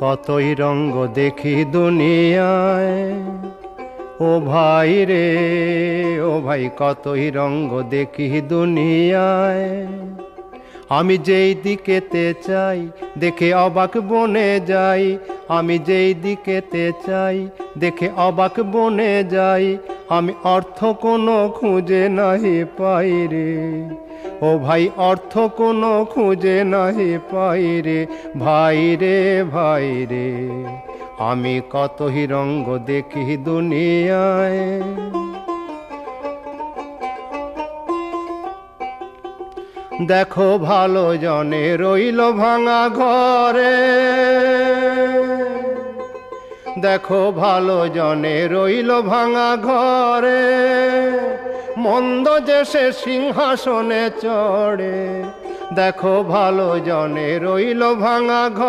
কতই রঙ্গ দেখি দুনিয়ায়, ও ভাই রে ও ভাই, কতই রঙ্গ দেখি দুনিয়ায়। আমি যেই দিকেতে চাই দেখে অবাক বনে যাই, আমি যেই দিকেতে চাই দেখে অবাক বনে যাই। আমি অর্থ কোনো খুঁজে নাহি পাই রে, ও ভাই অর্থ কোনো খুঁজে নাহি পাই রে। ভাই রে ভাই রে, আমি কতই রঙ্গ দেখি দুনিয়ায়। দেখো ভালো জনে রইল ভাঙা ঘরে, দেখো ভালো জনে রইল ভাঙা ঘরে। মন্দ যে সে সিংহাসনে চড়ে, দেখো ভালো জনে রইল ভাঙা ঘরে।